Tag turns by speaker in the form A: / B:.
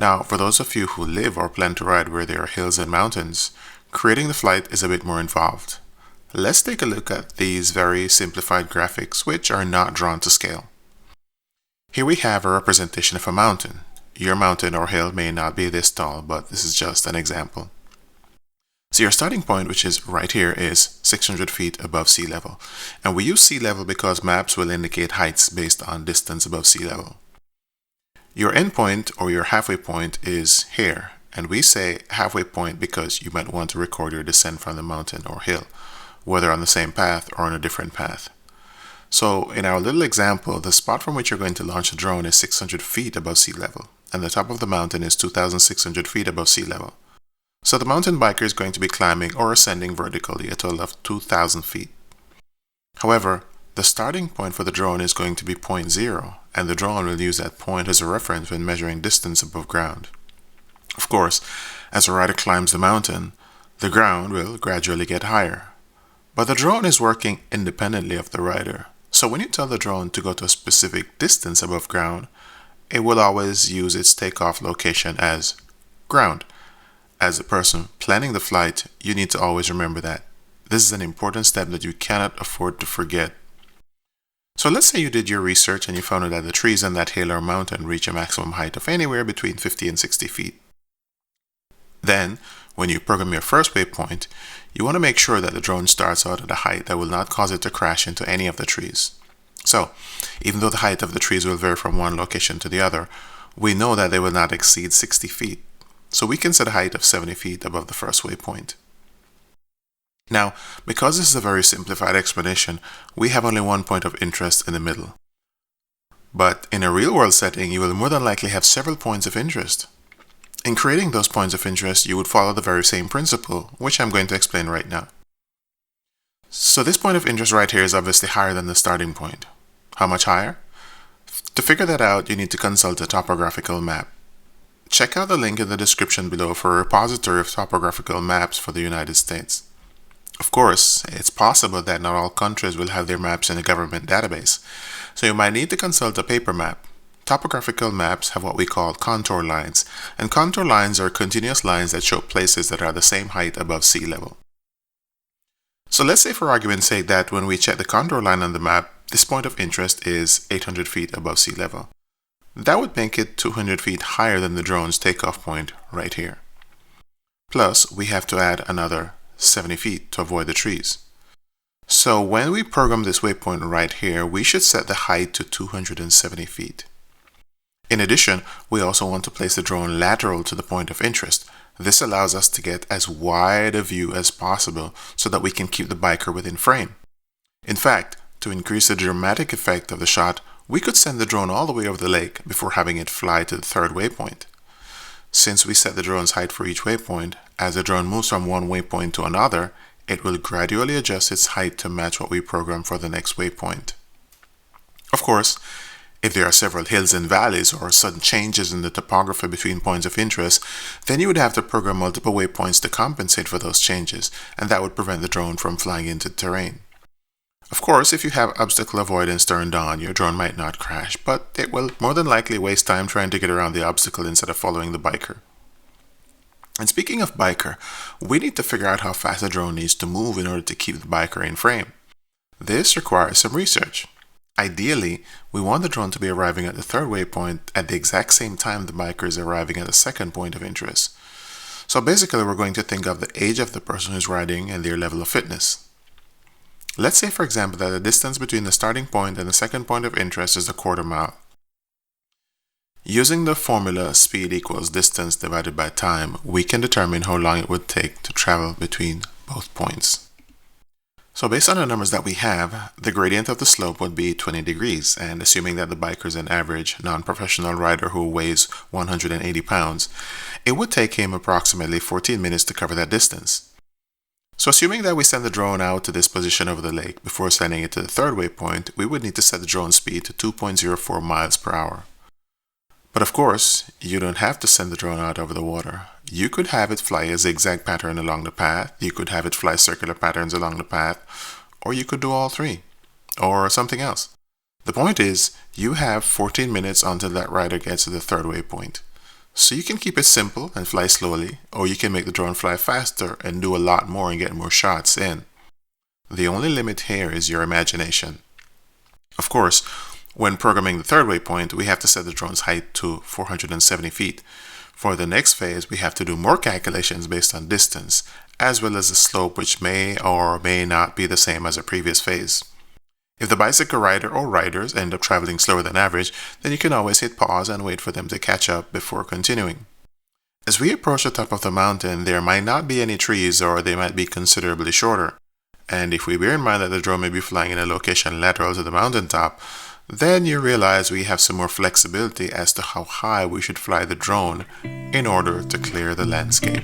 A: Now, for those of you who live or plan to ride where there are hills and mountains, creating the flight is a bit more involved. Let's take a look at these very simplified graphics which are not drawn to scale. Here we have a representation of a mountain. Your mountain or hill may not be this tall, but this is just an example. So your starting point, which is right here, is 600 feet above sea level. And we use sea level because maps will indicate heights based on distance above sea level. Your endpoint or your halfway point is here, and we say halfway point because you might want to record your descent from the mountain or hill, whether on the same path or on a different path. So in our little example, the spot from which you're going to launch a drone is 600 feet above sea level, and the top of the mountain is 2,600 feet above sea level. So the mountain biker is going to be climbing or ascending vertically a total of 2,000 feet. However, the starting point for the drone is going to be point 0, and the drone will use that point as a reference when measuring distance above ground. Of course, as a rider climbs the mountain, the ground will gradually get higher. But the drone is working independently of the rider. So when you tell the drone to go to a specific distance above ground, it will always use its takeoff location as ground. As a person planning the flight, you need to always remember that. This is an important step that you cannot afford to forget. So let's say you did your research and you found out that the trees on that hill or mountain reach a maximum height of anywhere between 50 and 60 feet. Then, when you program your first waypoint, you want to make sure that the drone starts out at a height that will not cause it to crash into any of the trees. So, even though the height of the trees will vary from one location to the other, we know that they will not exceed 60 feet. So we can set a height of 70 feet above the first waypoint. Now, because this is a very simplified explanation, we have only one point of interest in the middle. But in a real-world setting, you will more than likely have several points of interest. In creating those points of interest, you would follow the very same principle, which I'm going to explain right now. So this point of interest right here is obviously higher than the starting point. How much higher? To figure that out, you need to consult a topographical map. Check out the link in the description below for a repository of topographical maps for the United States. Of course, it's possible that not all countries will have their maps in a government database, so you might need to consult a paper map. Topographical maps have what we call contour lines, and contour lines are continuous lines that show places that are the same height above sea level. So let's say for argument's sake that when we check the contour line on the map, this point of interest is 800 feet above sea level. That would make it 200 feet higher than the drone's takeoff point right here. Plus, we have to add another 70 feet to avoid the trees. So when we program this waypoint right here, we should set the height to 270 feet. In addition, we also want to place the drone lateral to the point of interest. This allows us to get as wide a view as possible so that we can keep the biker within frame. In fact, to increase the dramatic effect of the shot, we could send the drone all the way over the lake before having it fly to the third waypoint. Since we set the drone's height for each waypoint, as the drone moves from one waypoint to another, it will gradually adjust its height to match what we program for the next waypoint. Of course, if there are several hills and valleys or sudden changes in the topography between points of interest, then you would have to program multiple waypoints to compensate for those changes, and that would prevent the drone from flying into terrain. Of course, if you have obstacle avoidance turned on, your drone might not crash, but it will more than likely waste time trying to get around the obstacle instead of following the biker. And speaking of biker, we need to figure out how fast the drone needs to move in order to keep the biker in frame. This requires some research. Ideally, we want the drone to be arriving at the third waypoint at the exact same time the biker is arriving at the second point of interest. So basically, we're going to think of the age of the person who's riding and their level of fitness. Let's say, for example, that the distance between the starting point and the second point of interest is a quarter mile. Using the formula speed equals distance divided by time, we can determine how long it would take to travel between both points. So based on the numbers that we have, the gradient of the slope would be 20 degrees, and assuming that the biker is an average non-professional rider who weighs 180 pounds, it would take him approximately 14 minutes to cover that distance. So assuming that we send the drone out to this position over the lake before sending it to the third waypoint, we would need to set the drone speed to 2.04 miles per hour. But of course, you don't have to send the drone out over the water. You could have it fly a zigzag pattern along the path, you could have it fly circular patterns along the path, or you could do all three, or something else. The point is, you have 14 minutes until that rider gets to the third waypoint. So you can keep it simple and fly slowly, or you can make the drone fly faster and do a lot more and get more shots in. The only limit here is your imagination. Of course, when programming the third waypoint, we have to set the drone's height to 470 feet. For the next phase, we have to do more calculations based on distance, as well as the slope, which may or may not be the same as a previous phase. If the bicycle rider or riders end up traveling slower than average, then you can always hit pause and wait for them to catch up before continuing. As we approach the top of the mountain, there might not be any trees or they might be considerably shorter. And if we bear in mind that the drone may be flying in a location lateral to the mountaintop, then you realize we have some more flexibility as to how high we should fly the drone in order to clear the landscape.